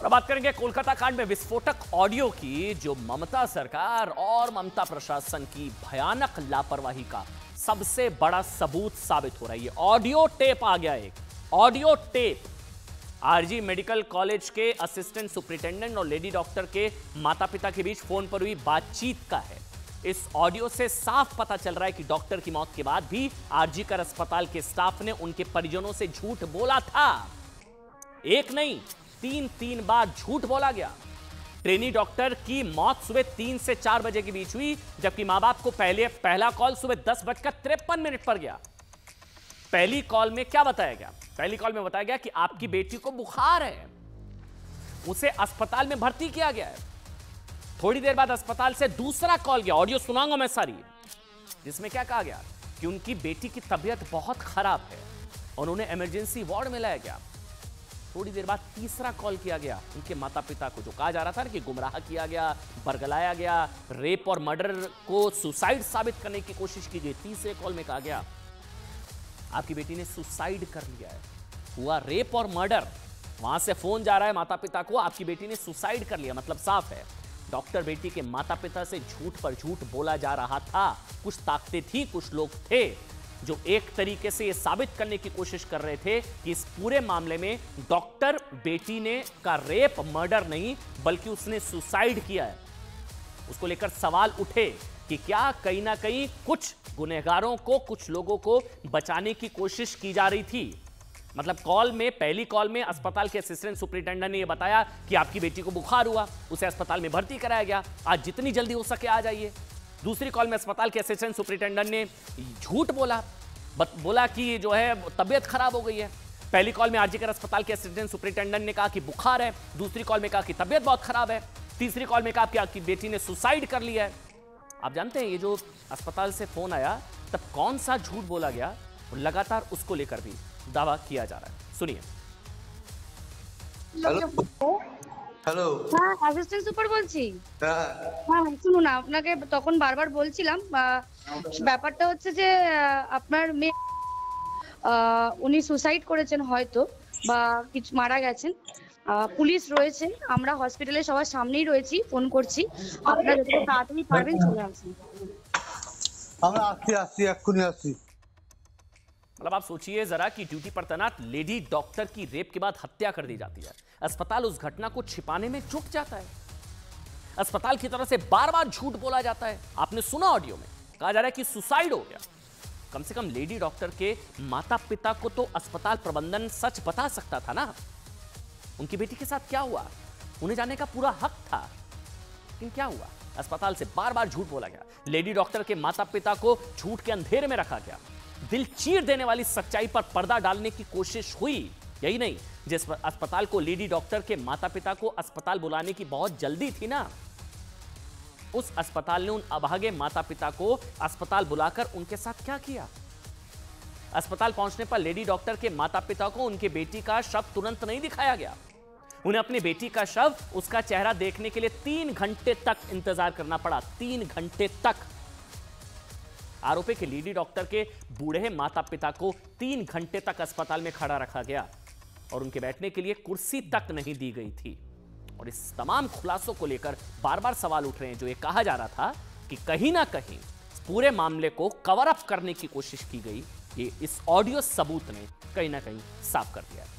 अब बात करेंगे कोलकाता कांड में विस्फोटक ऑडियो की, जो ममता सरकार और ममता प्रशासन की भयानक लापरवाही का सबसे बड़ा सबूत साबित हो रही है। ऑडियो टेप आ गया, एक audio tape RG medical college के असिस्टेंट सुपरिटेंडेंट और लेडी डॉक्टर के माता पिता के बीच फोन पर हुई बातचीत का है। इस ऑडियो से साफ पता चल रहा है कि डॉक्टर की मौत के बाद भी आरजी कर अस्पताल के स्टाफ ने उनके परिजनों से झूठ बोला था। एक नहीं, तीन बार झूठ बोला गया। ट्रेनी डॉक्टर की मौत सुबह 3 से 4 बजे के बीच हुई, जबकि मां बाप को पहला कॉल सुबह 10:53 पर गया। पहली कॉल में क्या बताया गया? पहली कॉल में बताया गया कि आपकी बेटी को बुखार है, उसे अस्पताल में भर्ती किया गया है। थोड़ी देर बाद अस्पताल से दूसरा कॉल गया, ऑडियो सुनाऊंगा मैं सारी, जिसमें क्या कहा गया कि उनकी बेटी की तबीयत बहुत खराब है और उन्हें इमरजेंसी वार्ड में लाया गया। थोड़ी देर बाद तीसरा कॉल किया गया उनके माता पिता को, जो कहा जा रहा था कि गुमराह किया गया, बरगलाया गया, रेप और मर्डर को सुसाइड साबित करने की कोशिश की गई। तीसरे कॉल में कहा गया आपकी बेटी ने सुसाइड कर लिया है, हुआ रेप और मर्डर। वहां से फोन जा रहा है माता पिता को, आपकी बेटी ने सुसाइड कर लिया। मतलब साफ है, डॉक्टर बेटी के माता पिता से झूठ पर झूठ बोला जा रहा था। कुछ ताकतें थी, कुछ लोग थे जो एक तरीके से यह साबित करने की कोशिश कर रहे थे कि इस पूरे मामले में डॉक्टर बेटी ने का रेप मर्डर नहीं बल्कि उसने सुसाइड किया है। उसको लेकर सवाल उठे कि क्या कहीं ना कहीं कुछ गुनहगारों को, कुछ लोगों को बचाने की कोशिश की जा रही थी। मतलब पहली कॉल में अस्पताल के असिस्टेंट सुपरिटेंडेंट ने यह बताया कि आपकी बेटी को बुखार हुआ, उसे अस्पताल में भर्ती कराया गया, आज जितनी जल्दी हो सके आ जाइए। दूसरी कॉल में अस्पताल के असिस्टेंट सुपरिटेंडेंट ने झूठ बोला कि जो है तबीयत खराब हो गई है। पहली कॉल में आरजीकर अस्पताल के असिस्टेंट सुपरिटेंडेंट ने कहा कि बुखार है, दूसरी कॉल में कहा कि तबीयत बहुत खराब है, तीसरी कॉल में कहा कि आपकी बेटी ने सुसाइड कर लिया है। आप जानते हैं ये जो अस्पताल से फोन आया तब कौन सा झूठ बोला गया, लगातार उसको लेकर भी दावा किया जा रहा है। सुनिए। হ্যালো, হ্যাঁ অ্যাসিস্ট্যান্ট সুপার বলছি। হ্যাঁ শুনুন না, আপনাকে তখন বারবার বলছিলাম ব্যাপারটা হচ্ছে যে আপনার মেয়ে উনি সুসাইড করেছেন হয়তো বা কিছু মারা গেছেন। পুলিশ রয়েছে, আমরা হসপিটালে সবার সামনেই রয়েছি, ফোন করছি, আপনারা যত তাড়াতাড়ি পারবেন চলে আসুন। আমরা আসছি এক্ষুনি আসছি। मतलब आप सोचिए जरा कि ड्यूटी पर तैनात लेडी डॉक्टर की रेप के बाद हत्या कर दी जाती है। अस्पताल उस घटना को छिपाने में चूक जाता है। अस्पताल की तरफ से बार बार झूठ बोला जाता है। आपने सुना ऑडियो में कहा जा रहा है कि सुसाइड हो गया। कम से कम लेडी डॉक्टर के माता पिता को तो अस्पताल प्रबंधन सच बता सकता था ना। उनकी बेटी के साथ क्या हुआ उन्हें जानने का पूरा हक था, लेकिन क्या हुआ? अस्पताल से बार बार झूठ बोला गया। लेडी डॉक्टर के माता पिता को झूठ के अंधेरे में रखा गया। दिल चीर देने वाली सच्चाई पर पर्दा डालने की कोशिश हुई। यही नहीं, जिस अस्पताल को लेडी डॉक्टर के माता पिता को अस्पताल बुलाने की बहुत जल्दी थी ना, उस अस्पताल ने उन अभागे माता पिता को अस्पताल बुलाकर उनके साथ क्या किया? अस्पताल पहुंचने पर लेडी डॉक्टर के माता पिता को उनके बेटी का शव तुरंत नहीं दिखाया गया। उन्हें अपनी बेटी का शव, उसका चेहरा देखने के लिए 3 घंटे तक इंतजार करना पड़ा। 3 घंटे तक। आरोपी के लेडी डॉक्टर के बूढ़े माता पिता को 3 घंटे तक अस्पताल में खड़ा रखा गया और उनके बैठने के लिए कुर्सी तक नहीं दी गई थी। और इस तमाम खुलासों को लेकर बार बार सवाल उठ रहे हैं, जो ये कहा जा रहा था कि कहीं ना कहीं पूरे मामले को कवर अप करने की कोशिश की गई। ये इस ऑडियो सबूत ने कहीं ना कहीं साफ कर दिया है।